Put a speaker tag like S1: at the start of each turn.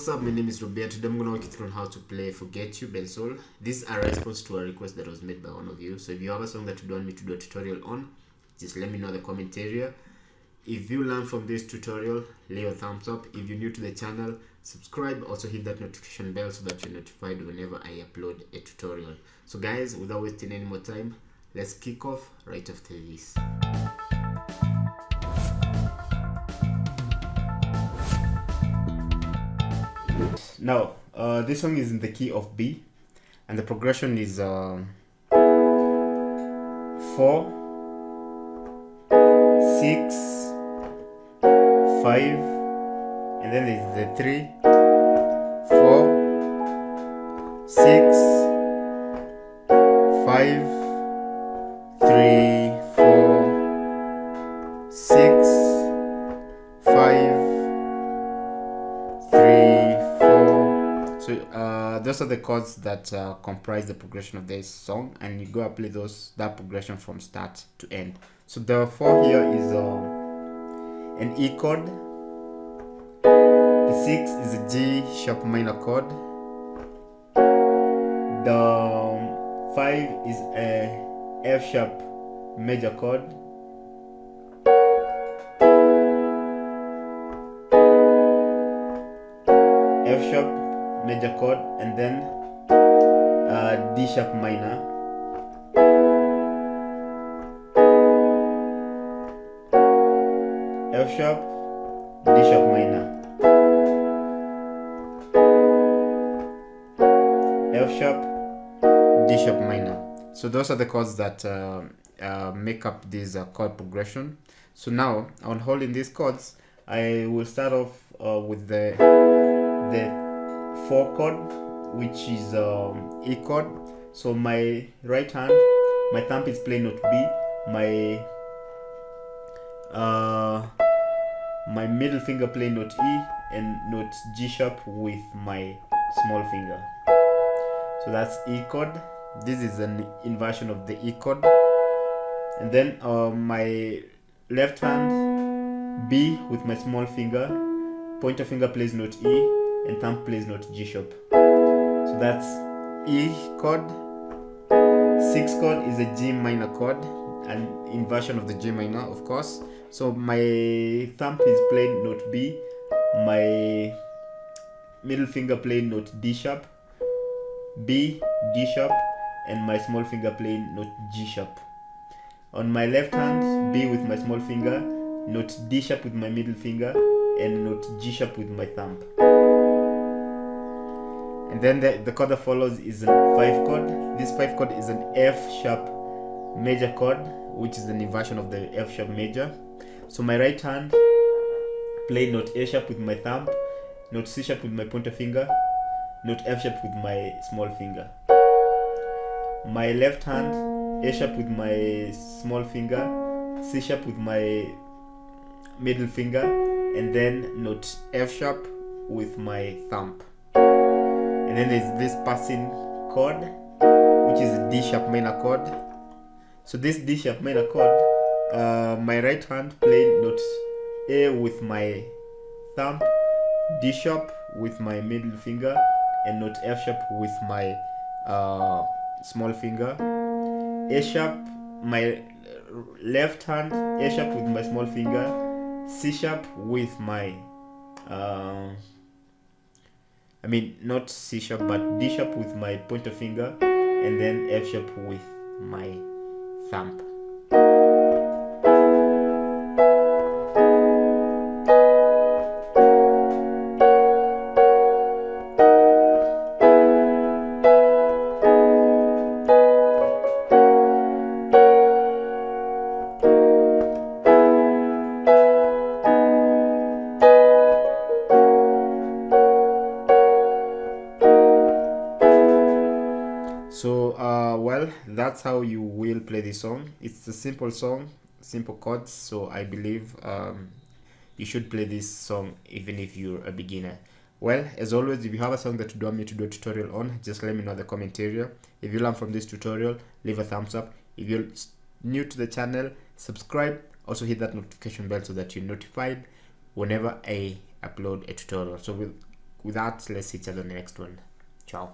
S1: What's up, my name is Robert. Today I'm going to walk you through on how to play Forget You, BENSOUL. This is a response to a request that was made by one of you. So if you have a song that you want me to do a tutorial on, just let me know in the comment area. If you learn from this tutorial, leave a thumbs up. If you're new to the channel, subscribe. Also hit that notification bell so that you're notified whenever I upload a tutorial. So guys, without wasting any more time, let's kick off right after this. Now, this song is in the key of B, and the progression is 4, 6, 5, and then there's the 3, 4, 6, 5, 3, 4, 6, 5, 3, 4. So those are the chords that comprise the progression of this song, and you go apply that progression from start to end. So the 4 here is an E chord. The 6 is a G sharp minor chord. The 5 is a F sharp major chord. F sharp major chord, and then D sharp minor. F sharp, D sharp minor. F sharp, D sharp minor. So those are the chords that make up this chord progression. So now, on holding these chords, I will start off with the 4 chord, which is E chord. So my right hand, my thumb is playing note B, my middle finger playing note E, and note G sharp with my small finger. So that's E chord. This is an inversion of the E chord. And then my left hand, B with my small finger, pointer finger plays note E, and thumb plays note G sharp. So that's E chord. 6 chord is a G minor chord, an inversion of the G minor, of course. So my thumb is playing note B, my middle finger playing note D sharp, B, D sharp, and my small finger playing note G sharp. On my left hand, B with my small finger, note D sharp with my middle finger, and note G sharp with my thumb. And then the chord that follows is a 5 chord. This 5 chord is an F sharp major chord, which is an inversion of the F sharp major. So my right hand play note A sharp with my thumb, note C sharp with my pointer finger, note F sharp with my small finger. My left hand, A sharp with my small finger, C sharp with my middle finger, and then note F sharp with my thumb. And then there's this passing chord, which is a D sharp minor chord. So this D sharp minor chord, my right hand playing note A with my thumb, D sharp with my middle finger, and note F sharp with my small finger. A sharp, my left hand, A sharp with my small finger, C sharp with my not C sharp but D sharp with my pointer finger, and then F sharp with my thumb. So well, that's how you will play this song. It's a simple song, simple chords, so I believe you should play this song even if you're a beginner. Well, as always, if you have a song that you want me to do a tutorial on, just let me know in the comment area. If you learn from this tutorial, leave a thumbs up. If you're new to the channel, subscribe. Also hit that notification bell so that you're notified whenever I upload a tutorial. So with that, let's see each other on the next one. Ciao.